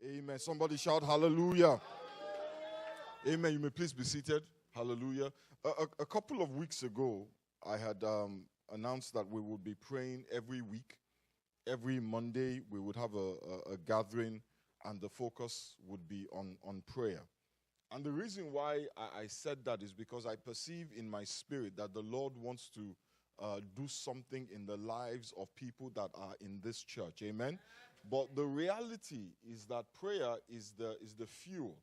Amen. Somebody shout hallelujah. Amen. You may please be seated. Hallelujah. A couple of weeks ago, I had announced that we would be praying every week. Every Monday, we would have a gathering, and the focus would be on prayer. And the reason why I said that is because I perceive in my spirit that the Lord wants to do something in the lives of people that are in this church. Amen. But the reality is that prayer is the fuel,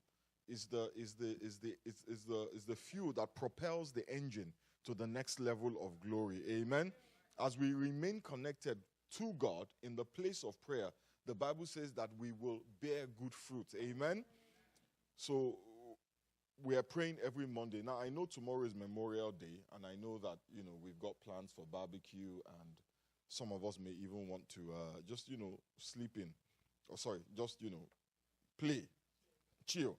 is the fuel that propels the engine to the next level of glory. Amen. As we remain connected to God in the place of prayer, the Bible says that we will bear good fruit. Amen. So we are praying every Monday. Now, I know tomorrow is Memorial Day, and I know that, we've got plans for barbecue, and some of us may even want to just, sleep in. Play, chill.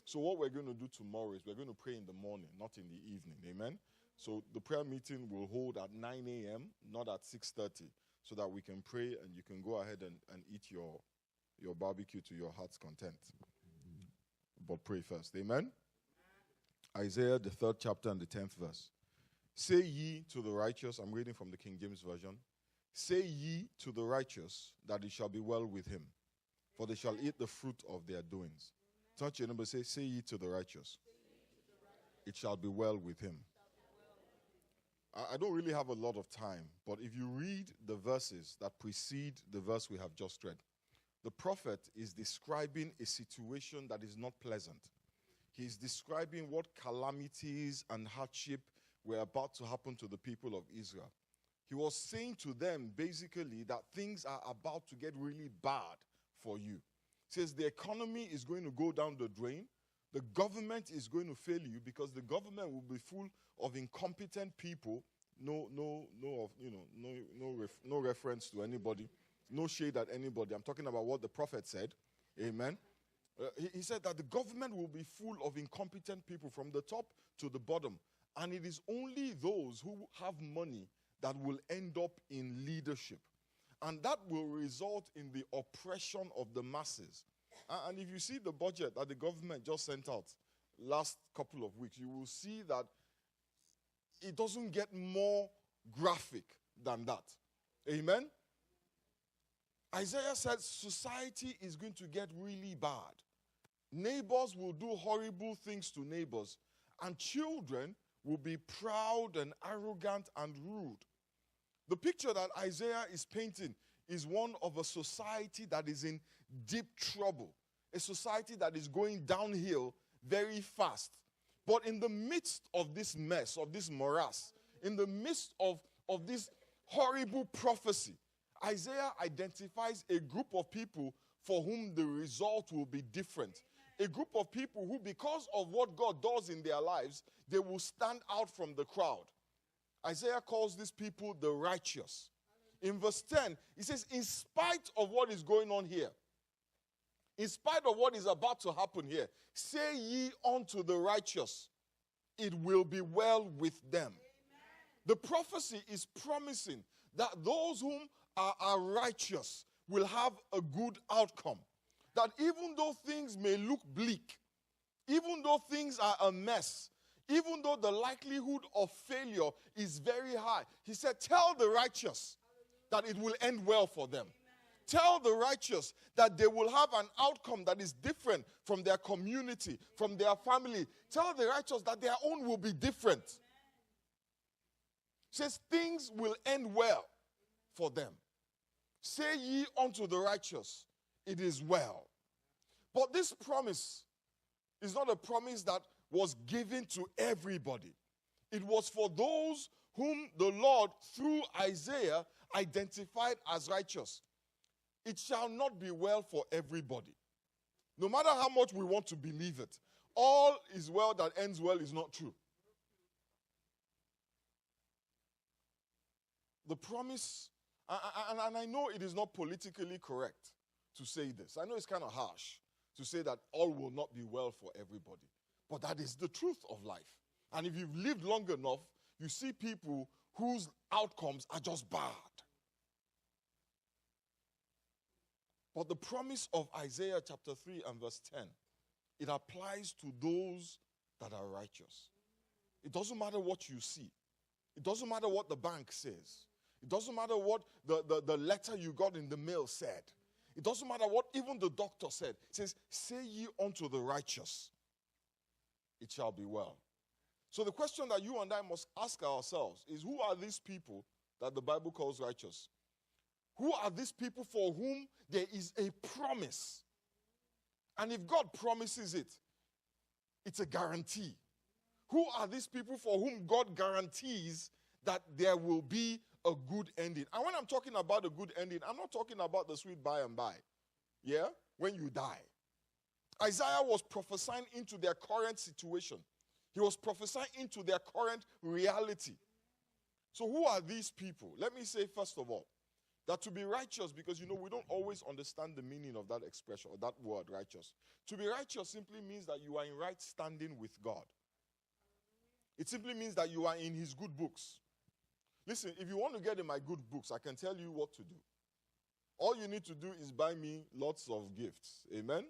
So what we're going to do tomorrow is we're going to pray in the morning, not in the evening. Amen? So the prayer meeting will hold at 9 a.m., not at 6:30, so that we can pray and you can go ahead and eat your barbecue to your heart's content. But pray first. Amen? Isaiah, the 3rd chapter and the 10th verse. Say ye to the righteous, I'm reading from the King James Version. Say ye to the righteous that it shall be well with him, for they shall eat the fruit of their doings. Touch your neighbor, say ye to the righteous. It shall be well with him. I don't really have a lot of time, but if you read the verses that precede the verse we have just read, the prophet is describing a situation that is not pleasant. He's describing what calamities and hardship were about to happen to the people of Israel. He was saying to them basically that things are about to get really bad for you. He says the economy is going to go down the drain. The government is going to fail you because the government will be full of incompetent people. No reference to anybody. No shade at anybody. I'm talking about what the prophet said. Amen. He said that the government will be full of incompetent people from the top to the bottom. And it is only those who have money that will end up in leadership. And that will result in the oppression of the masses. And if you see the budget that the government just sent out last couple of weeks, you will see that it doesn't get more graphic than that. Amen? Isaiah said society is going to get really bad. Neighbors will do horrible things to neighbors, and children will be proud and arrogant and rude. The picture that Isaiah is painting is one of a society that is in deep trouble, a society that is going downhill very fast. But in the midst of this mess, of this morass, in the midst of this horrible prophecy, Isaiah identifies a group of people for whom the result will be different. A group of people who, because of what God does in their lives, they will stand out from the crowd. Isaiah calls these people the righteous. In verse 10, he says, in spite of what is going on here, in spite of what is about to happen here, say ye unto the righteous, it will be well with them. Amen. The prophecy is promising that those whom are righteous will have a good outcome. That even though things may look bleak, even though things are a mess, even though the likelihood of failure is very high, he said, tell the righteous that it will end well for them. Amen. Tell the righteous that they will have an outcome that is different from their community, from their family. Tell the righteous that their own will be different. He says, things will end well for them. Say ye unto the righteous, it is well. But this promise is not a promise that was given to everybody. It was for those whom the Lord, through Isaiah, identified as righteous. It shall not be well for everybody. No matter how much we want to believe it, all is well that ends well is not true. The promise, and I know it is not politically correct to say this. I know it's kind of harsh to say that all will not be well for everybody. But that is the truth of life. And if you've lived long enough, you see people whose outcomes are just bad. But the promise of Isaiah chapter 3 and verse 10, it applies to those that are righteous. It doesn't matter what you see. It doesn't matter what the bank says. It doesn't matter what the letter you got in the mail said. It doesn't matter what even the doctor said. It says, say ye unto the righteous, it shall be well. So the question that you and I must ask ourselves is, who are these people that the Bible calls righteous? Who are these people for whom there is a promise? And if God promises it, it's a guarantee. Who are these people for whom God guarantees that there will be a good ending? And when I'm talking about a good ending, I'm not talking about the sweet by and by. Yeah? When you die. Isaiah was prophesying into their current situation. He was prophesying into their current reality. So who are these people? Let me say first of all, that to be righteous, because we don't always understand the meaning of that expression or that word righteous. To be righteous simply means that you are in right standing with God. It simply means that you are in his good books. Listen, if you want to get in my good books, I can tell you what to do. All you need to do is buy me lots of gifts. Amen?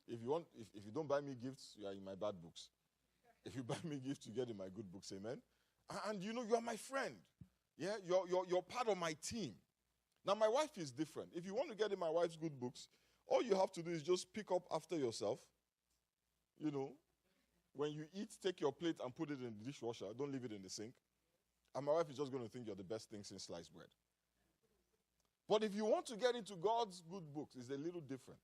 If you don't buy me gifts, you are in my bad books. If you buy me gifts, you get in my good books. Amen? And you are my friend. Yeah, you're part of my team. Now, my wife is different. If you want to get in my wife's good books, all you have to do is just pick up after yourself. When you eat, take your plate and put it in the dishwasher. Don't leave it in the sink. And my wife is just going to think you're the best thing since sliced bread. But if you want to get into God's good books, it's a little different.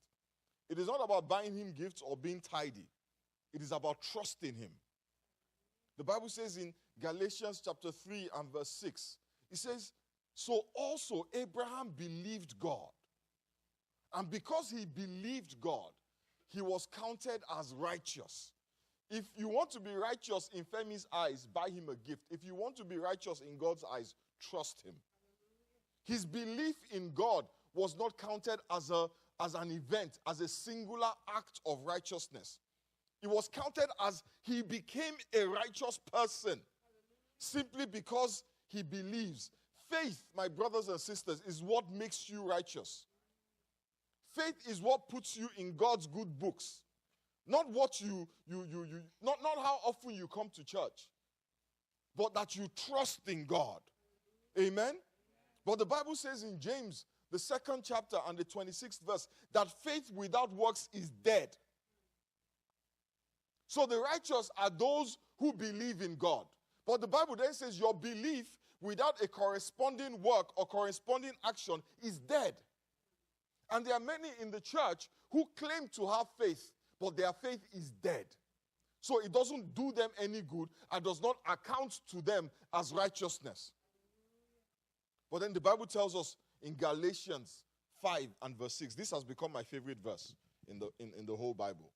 It is not about buying him gifts or being tidy. It is about trusting him. The Bible says in Galatians chapter 3 and verse 6, it says, so also Abraham believed God. And because he believed God, he was counted as righteous. If you want to be righteous in Femi's eyes, buy him a gift. If you want to be righteous in God's eyes, trust him. His belief in God was not counted as an event, as a singular act of righteousness. It was counted as he became a righteous person simply because he believes. Faith, my brothers and sisters, is what makes you righteous. Faith is what puts you in God's good books. Not what not how often you come to church, but that you trust in God. Amen? But the Bible says in James, the 2nd chapter and the 26th verse, that faith without works is dead. So the righteous are those who believe in God. But the Bible then says your belief without a corresponding work or corresponding action is dead. And there are many in the church who claim to have faith, but their faith is dead. So it doesn't do them any good and does not account to them as righteousness. But then the Bible tells us in Galatians 5 and verse 6, this has become my favorite verse in the whole Bible.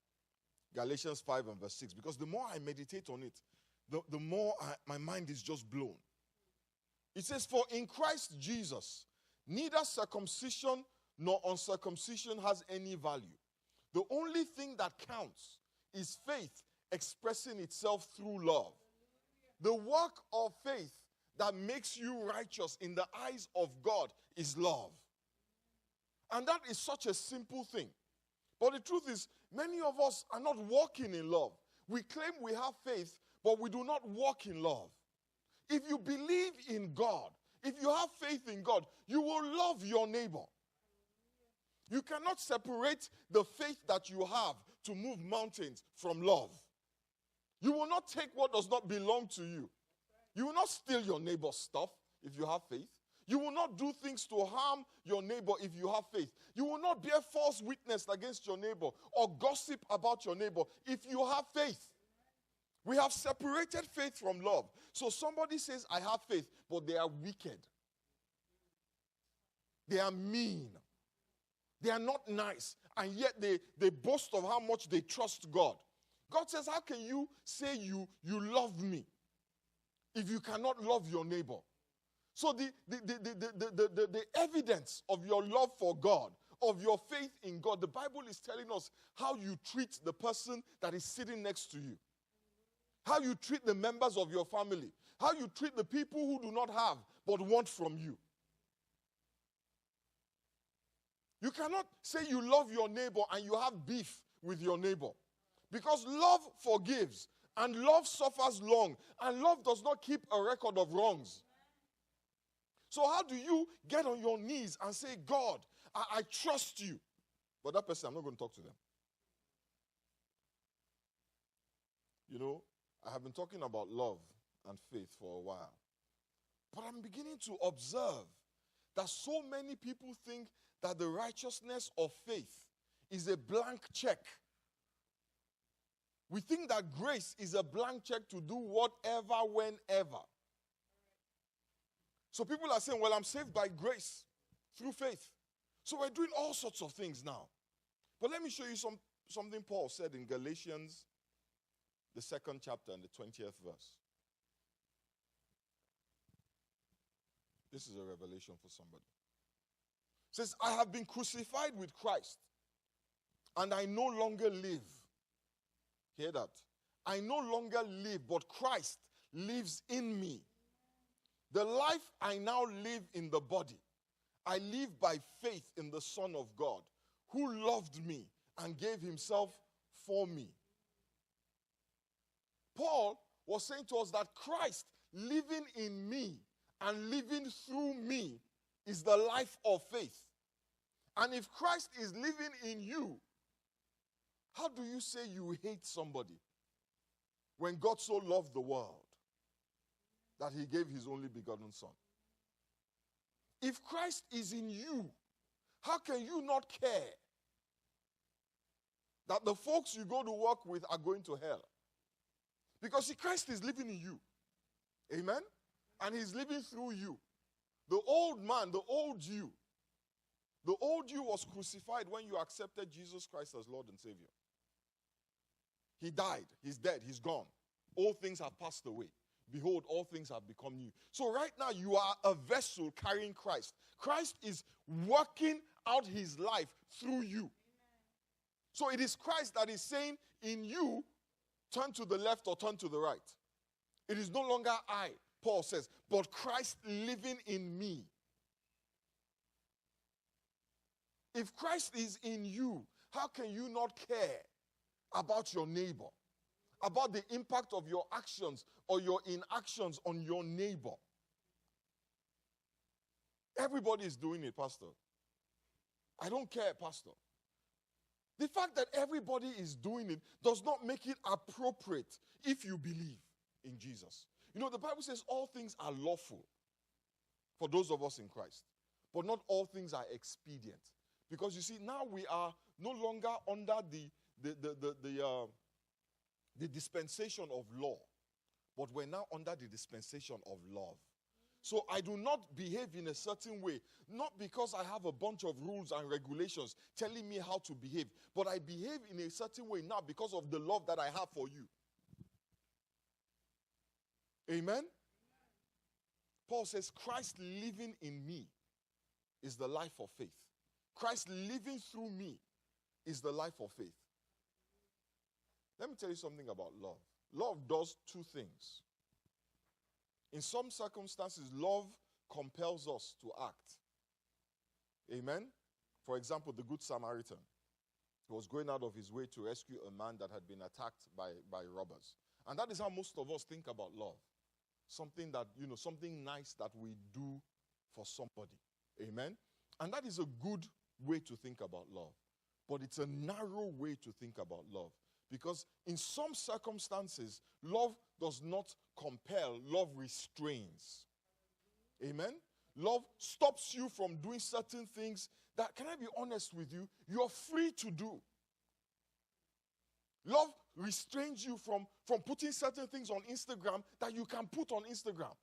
Galatians 5 and verse 6, because the more I meditate on it, the more my mind is just blown. It says, for in Christ Jesus, neither circumcision nor uncircumcision has any value. The only thing that counts is faith expressing itself through love. The work of faith that makes you righteous in the eyes of God is love. And that is such a simple thing. But the truth is, many of us are not walking in love. We claim we have faith, but we do not walk in love. If you believe in God, if you have faith in God, you will love your neighbor. You cannot separate the faith that you have to move mountains from love. You will not take what does not belong to you. You will not steal your neighbor's stuff if you have faith. You will not do things to harm your neighbor if you have faith. You will not bear false witness against your neighbor or gossip about your neighbor if you have faith. We have separated faith from love. So somebody says, I have faith, but they are wicked. They are mean. They are not nice. And yet they boast of how much they trust God. God says, how can you say you love me if you cannot love your neighbor? So the evidence of your love for God, of your faith in God, the Bible is telling us how you treat the person that is sitting next to you. How you treat the members of your family. How you treat the people who do not have but want from you. You cannot say you love your neighbor and you have beef with your neighbor. Because love forgives and love suffers long and love does not keep a record of wrongs. So how do you get on your knees and say, God, I trust you? But that person, I'm not going to talk to them. You know, I have been talking about love and faith for a while. But I'm beginning to observe that so many people think that the righteousness of faith is a blank check. We think that grace is a blank check to do whatever, whenever. So people are saying, well, I'm saved by grace through faith. So we're doing all sorts of things now. But let me show you something Paul said in Galatians, the 2nd chapter and the 20th verse. This is a revelation for somebody. It says, I have been crucified with Christ, and I no longer live. Hear that? I no longer live, but Christ lives in me. The life I now live in the body, I live by faith in the Son of God, who loved me and gave himself for me. Paul was saying to us that Christ living in me and living through me is the life of faith. And if Christ is living in you, how do you say you hate somebody when God so loved the world that he gave his only begotten Son? If Christ is in you, how can you not care that the folks you go to work with are going to hell? Because see, Christ is living in you. Amen? And he's living through you. The old man, the old you was crucified when you accepted Jesus Christ as Lord and Savior. He died. He's dead. He's gone. All things have passed away. Behold, all things have become new. So right now, you are a vessel carrying Christ. Christ is working out his life through you. So it is Christ that is saying in you, turn to the left or turn to the right. It is no longer I, Paul says, but Christ living in me. If Christ is in you, how can you not care about your neighbor? About the impact of your actions or your inactions on your neighbor? Everybody is doing it, Pastor. I don't care, Pastor. The fact that everybody is doing it does not make it appropriate if you believe in Jesus. You know, the Bible says all things are lawful for those of us in Christ, but not all things are expedient. Because you see, now we are no longer under the dispensation of law, but we're now under the dispensation of love. So I do not behave in a certain way, not because I have a bunch of rules and regulations telling me how to behave, but I behave in a certain way now because of the love that I have for you. Amen? Paul says, Christ living in me is the life of faith. Christ living through me is the life of faith. Let me tell you something about love. Love does two things. In some circumstances, love compels us to act. Amen? For example, the Good Samaritan. He was going out of his way to rescue a man that had been attacked by robbers. And that is how most of us think about love. Something that, something nice that we do for somebody. Amen? And that is a good way to think about love. But it's a narrow way to think about love. Because in some circumstances, love does not compel, love restrains. Amen? Love stops you from doing certain things that, can I be honest with you, you're free to do. Love restrains you from putting certain things on Instagram that you can put on Instagram.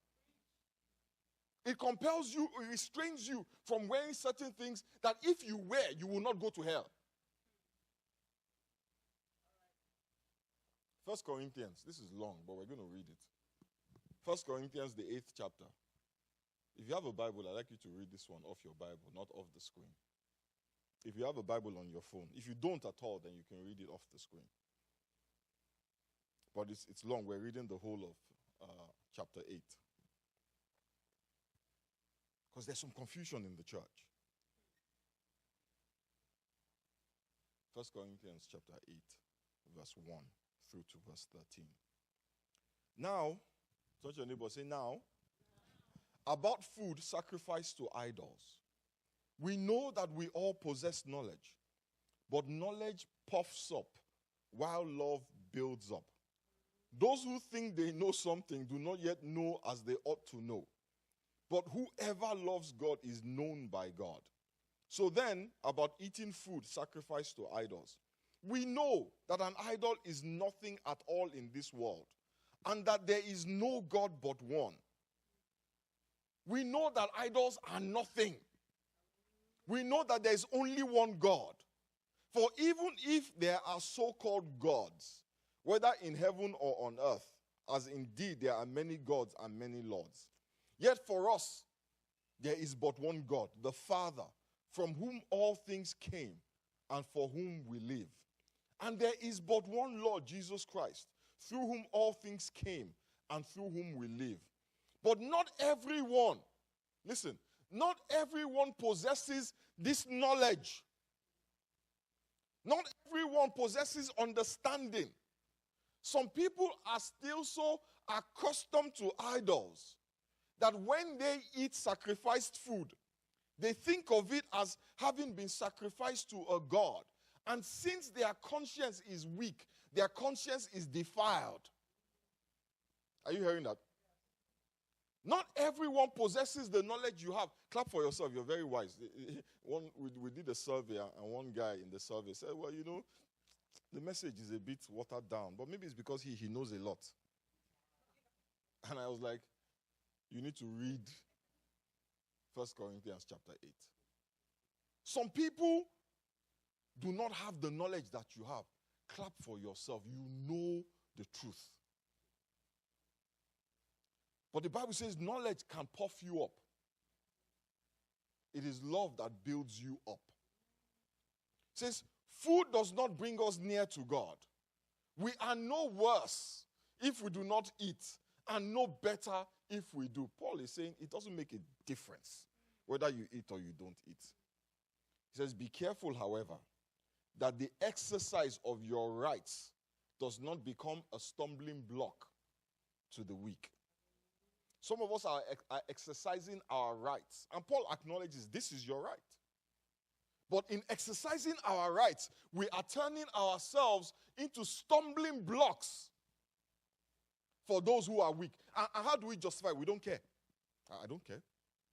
It compels you, it restrains you from wearing certain things that if you wear, you will not go to hell. 1 Corinthians, this is long, but we're going to read it. 1 Corinthians, the 8th chapter. If you have a Bible, I'd like you to read this one off your Bible, not off the screen. If you have a Bible on your phone. If you don't at all, then you can read it off the screen. But it's long. We're reading the whole of chapter 8. Because there's some confusion in the church. 1 Corinthians chapter 8, verse 1 through to verse 13. Now, touch your neighbor, say now, about food sacrificed to idols. We know that we all possess knowledge, but knowledge puffs up while love builds up. Those who think they know something do not yet know as they ought to know. But whoever loves God is known by God. So then, about eating food sacrificed to idols. We know that an idol is nothing at all in this world, and that there is no God but one. We know that idols are nothing. We know that there is only one God. For even if there are so-called gods, whether in heaven or on earth, as indeed there are many gods and many lords, yet for us there is but one God, the Father, from whom all things came and for whom we live. And there is but one Lord, Jesus Christ, through whom all things came and through whom we live. But not everyone, listen, not everyone possesses this knowledge. Not everyone possesses understanding. Some people are still so accustomed to idols that when they eat sacrificed food, they think of it as having been sacrificed to a god. And since their conscience is weak, their conscience is defiled. Are you hearing that? Not everyone possesses the knowledge you have. Clap for yourself. You're very wise. We did a survey, and one guy in the survey said, well, you know, the message is a bit watered down, but maybe it's because he knows a lot. And I was like, you need to read 1 Corinthians chapter 8. Some people do not have the knowledge that you have. Clap for yourself. You know the truth. But the Bible says knowledge can puff you up. It is love that builds you up. It says food does not bring us near to God. We are no worse if we do not eat, and no better if we do. Paul is saying it doesn't make a difference whether you eat or you don't eat. He says, be careful, however, that the exercise of your rights does not become a stumbling block to the weak. Some of us are exercising our rights. And Paul acknowledges this is your right. But in exercising our rights, we are turning ourselves into stumbling blocks for those who are weak. And how do we justify? We don't care. I don't care.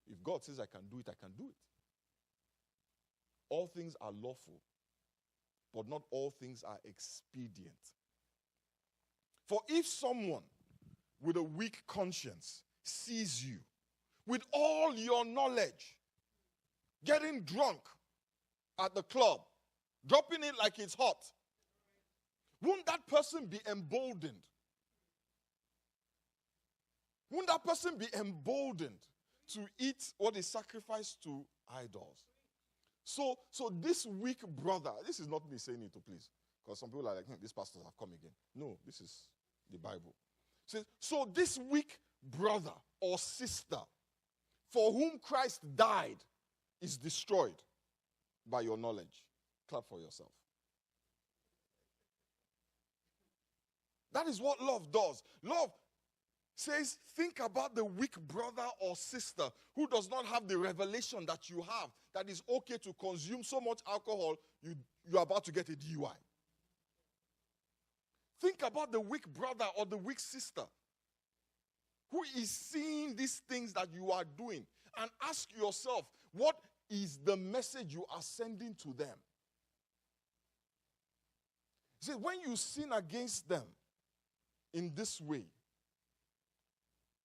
If God says I can do it, I can do it. All things are lawful, but not all things are expedient. For if someone with a weak conscience sees you with all your knowledge getting drunk at the club, dropping it like it's hot, won't that person be emboldened? Won't that person be emboldened to eat what is sacrificed to idols? So this weak brother, this is not me saying it, please, because some people are like, these pastors have come again. No, this is the Bible. So this weak brother or sister for whom Christ died is destroyed by your knowledge. Clap for yourself. That is what love does. Love says, think about the weak brother or sister who does not have the revelation that you have, that is okay to consume so much alcohol, you're about to get a DUI. Think about the weak brother or the weak sister who is seeing these things that you are doing, and ask yourself, what is the message you are sending to them? See, when you sin against them in this way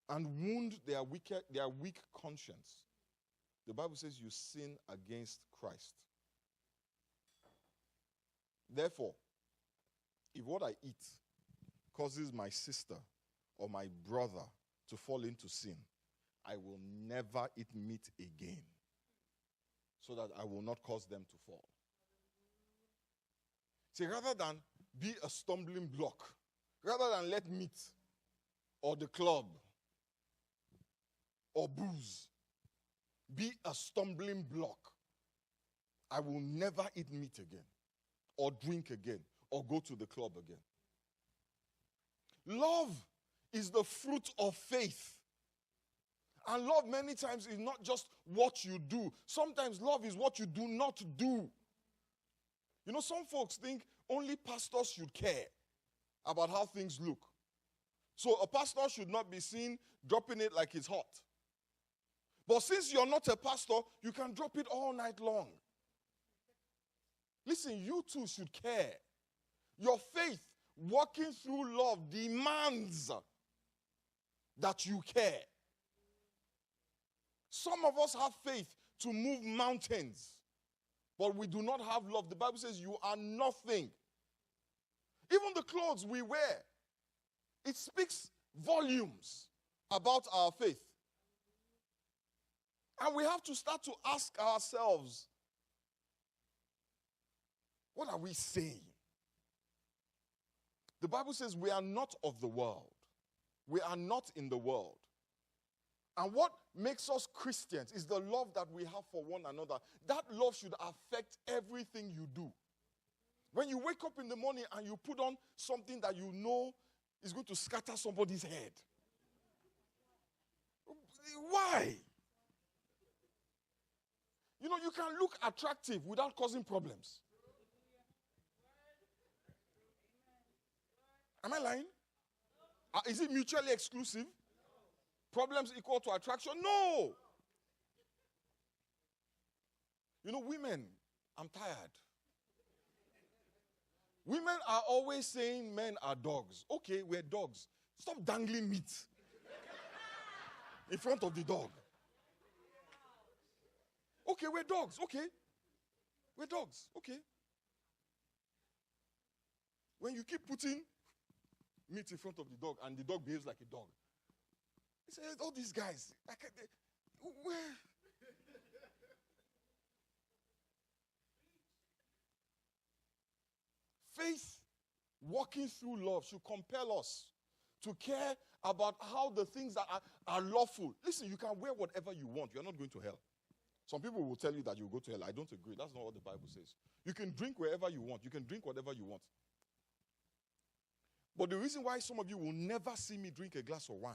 and wound their weak conscience, the Bible says you sin against Christ. Therefore, if what I eat causes my sister or my brother to fall into sin, I will never eat meat again, so that I will not cause them to fall. See, rather than be a stumbling block, rather than let meat or the club or booze be a stumbling block, I will never eat meat again. or drink again or go to the club again. Love is the fruit of faith. And love many times is not just what you do. Sometimes love is what you do not do. You know, some folks think only pastors should care about how things look. So a pastor should not be seen dropping it like it's hot. But since you're not a pastor, you can drop it all night long. Listen, you too should care. Your faith walking through love demands that you care. Some of us have faith to move mountains, but we do not have love. The Bible says you are nothing. Even the clothes we wear, it speaks volumes about our faith. And we have to start to ask ourselves, what are we saying? The Bible says we are not of the world. We are not in the world. And what makes us Christians is the love that we have for one another. That love should affect everything you do. When you wake up in the morning and you put on something that you know is going to scatter somebody's head. Why? You know, you can look attractive without causing problems. Am I lying? Is it mutually exclusive? Problems equal to attraction? No. You know, women, I'm tired. Women are always saying men are dogs. Okay, we're dogs. Stop dangling meat in front of the dog. Okay, we're dogs. Okay. We're dogs. Okay. When you keep putting meat in front of the dog and the dog behaves like a dog, he says, all these guys, where? Faith walking through love should compel us to care about how the things that are lawful. Listen, you can wear whatever you want. You're not going to hell. Some people will tell you that you'll go to hell. I don't agree. That's not what the Bible says. You can drink wherever you want. You can drink whatever you want. But the reason why some of you will never see me drink a glass of wine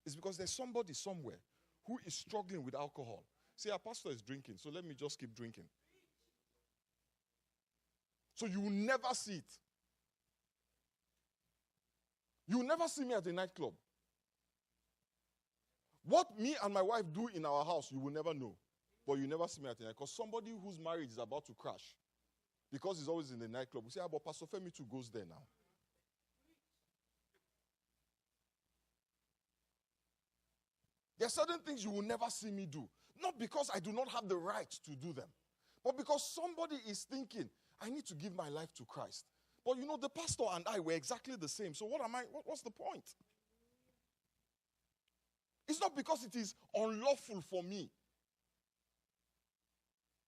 is because there's somebody somewhere who is struggling with alcohol. See, our pastor is drinking, so let me just keep drinking. So you will never see it. You will never see me at a nightclub. What me and my wife do in our house, you will never know. But you never see me at a nightclub. Because somebody whose marriage is about to crash, because he's always in the nightclub, we say, but Pastor Femi too goes there now. There are certain things you will never see me do. Not because I do not have the right to do them, but because somebody is thinking, I need to give my life to Christ. But you know, the pastor and I were exactly the same. So what's the point? It's not because it is unlawful for me.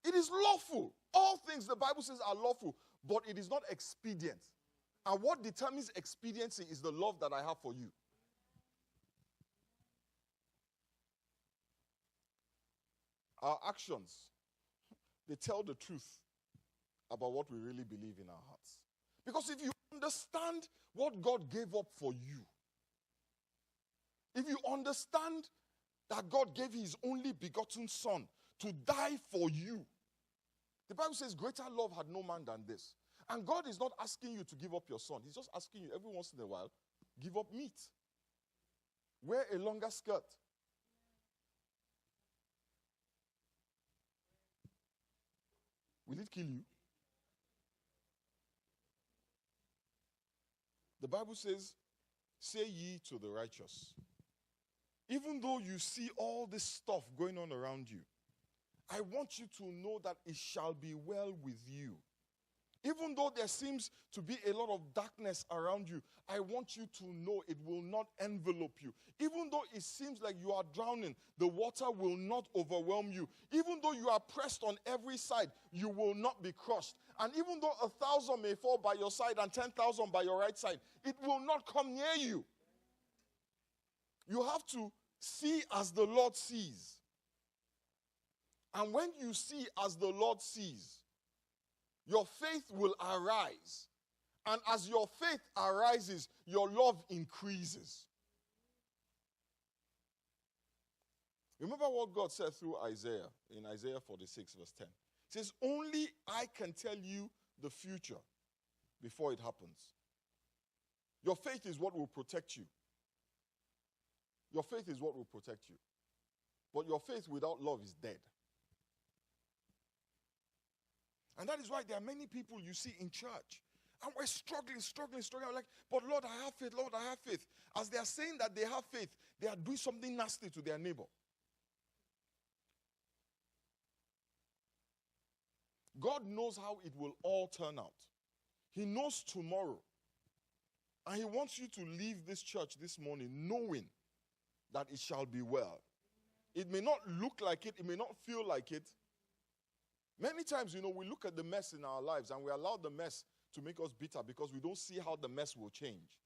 It is lawful. All things the Bible says are lawful, but it is not expedient. And what determines expediency is the love that I have for you. Our actions, they tell the truth about what we really believe in our hearts. Because if you understand what God gave up for you, if you understand that God gave his only begotten son to die for you, the Bible says greater love had no man than this. And God is not asking you to give up your son. He's just asking you every once in a while, give up meat. Wear a longer skirt. Will it kill you? The Bible says, say ye to the righteous. Even though you see all this stuff going on around you, I want you to know that it shall be well with you. Even though there seems to be a lot of darkness around you, I want you to know it will not envelope you. Even though it seems like you are drowning, the water will not overwhelm you. Even though you are pressed on every side, you will not be crushed. And even though 1,000 may fall by your side and 10,000 by your right side, it will not come near you. You have to see as the Lord sees. And when you see as the Lord sees, your faith will arise. And as your faith arises, your love increases. Remember what God said through Isaiah, in Isaiah 46 verse 10. It says, only I can tell you the future before it happens. Your faith is what will protect you. Your faith is what will protect you. But your faith without love is dead. And that is why there are many people you see in church. And we're struggling. I'm like, but Lord, I have faith. Lord, I have faith. As they are saying that they have faith, they are doing something nasty to their neighbor. God knows how it will all turn out. He knows tomorrow. And he wants you to leave this church this morning knowing that it shall be well. It may not look like it. It may not feel like it. Many times, we look at the mess in our lives and we allow the mess to make us bitter because we don't see how the mess will change.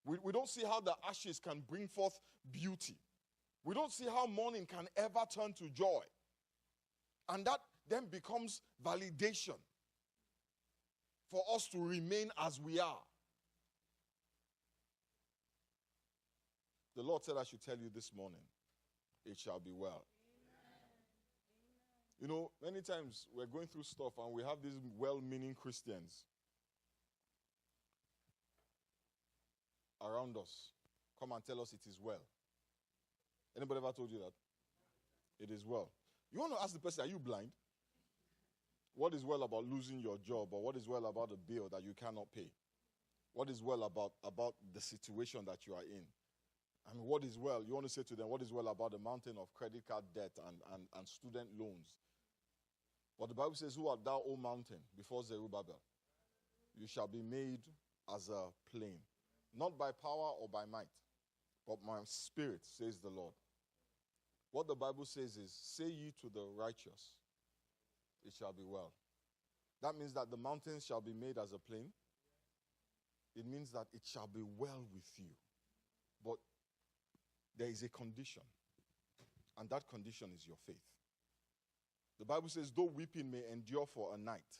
We don't see how the ashes can bring forth beauty. We don't see how mourning can ever turn to joy. And that then becomes validation for us to remain as we are. The Lord said I should tell you this morning, it shall be well. Amen. Many times we're going through stuff and we have these well-meaning Christians around us come and tell us it is well. Anybody ever told you that? It is well. You want to ask the person, are you blind? What is well about losing your job, or what is well about a bill that you cannot pay? What is well about the situation that you are in? I mean, what is well? You want to say to them, what is well about the mountain of credit card debt and student loans? But the Bible says, who art thou, O mountain, before Zerubbabel? You shall be made as a plain. Not by power or by might, but my spirit, says the Lord. What the Bible says is, say ye to the righteous, it shall be well. That means that the mountains shall be made as a plain. It means that it shall be well with you. But there is a condition, and that condition is your faith. The Bible says, though weeping may endure for a night,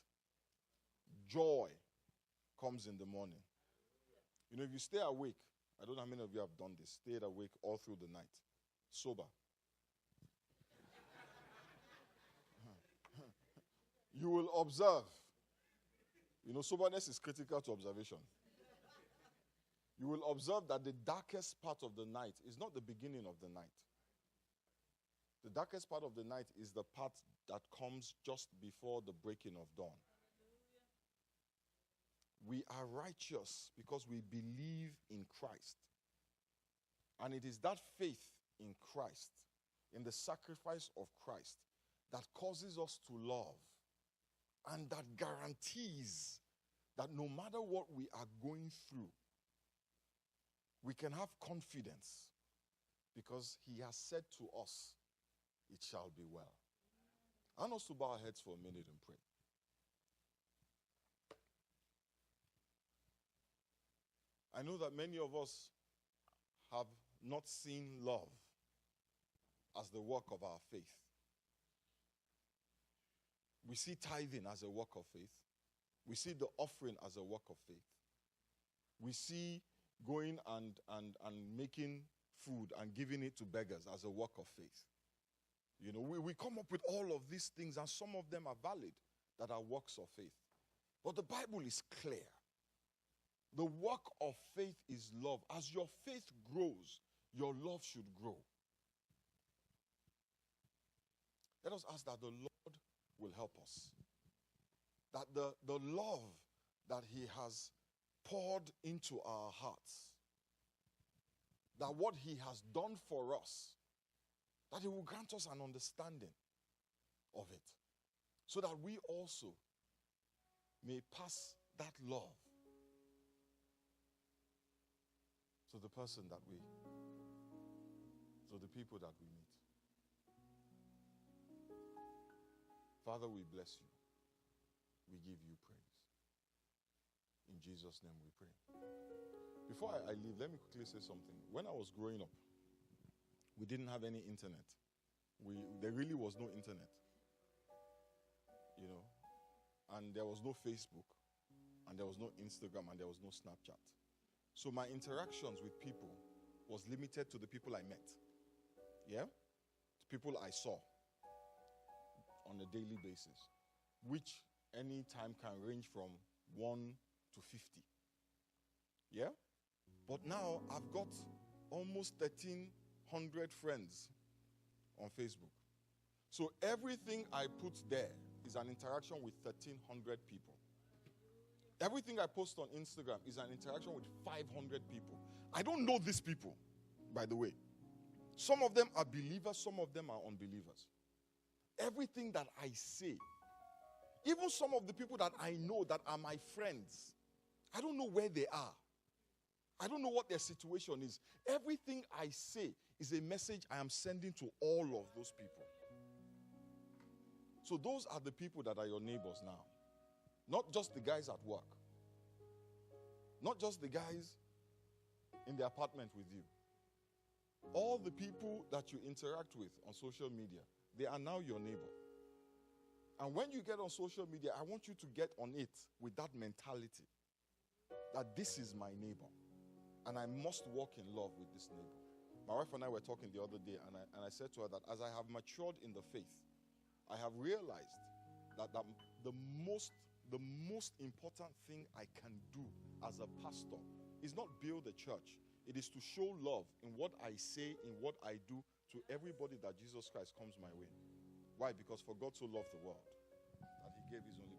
joy comes in the morning. If you stay awake, I don't know how many of you have done this, stayed awake all through the night, sober. You will observe. Soberness is critical to observation. You will observe that the darkest part of the night is not the beginning of the night. The darkest part of the night is the part that comes just before the breaking of dawn. We are righteous because we believe in Christ. And it is that faith in Christ, in the sacrifice of Christ, that causes us to love and that guarantees that no matter what we are going through, we can have confidence because he has said to us, it shall be well. I want us to bow our heads for a minute and pray. I know that many of us have not seen love as the work of our faith. We see tithing as a work of faith. We see the offering as a work of faith. We see going and making food and giving it to beggars as a work of faith. We come up with all of these things, and some of them are valid, that are works of faith. But the Bible is clear. The work of faith is love. As your faith grows, your love should grow. Let us ask that the Lord will help us. That the love that he has poured into our hearts, that what he has done for us, that he will grant us an understanding of it, so that we also may pass that love to the person that to the people that we meet. Father, we bless you. We give you praise. In Jesus' name we pray. Before I leave, let me quickly say something. When I was growing up, we didn't have any internet. There really was no internet. and there was no Facebook, and there was no Instagram, and there was no Snapchat. So my interactions with people was limited to the people I met. Yeah? The people I saw on a daily basis, which any time can range from 1 to 50. Yeah? But now I've got almost 1,300 friends on Facebook. So everything I put there is an interaction with 1,300 people. Everything I post on Instagram is an interaction with 500 people. I don't know these people, by the way. Some of them are believers, some of them are unbelievers. Everything that I say, even some of the people that I know that are my friends, I don't know where they are. I don't know what their situation is. Everything I say is a message I am sending to all of those people. So those are the people that are your neighbors now. Not just the guys at work. Not just the guys in the apartment with you. All the people that you interact with on social media, they are now your neighbor. And when you get on social media, I want you to get on it with that mentality that this is my neighbor. And I must walk in love with this neighbor. My wife and I were talking the other day, and I said to her that as I have matured in the faith, I have realized that the most important thing I can do as a pastor is not build a church. It is to show love in what I say, in what I do to everybody that Jesus Christ comes my way. Why? Because for God so loved the world that he gave his only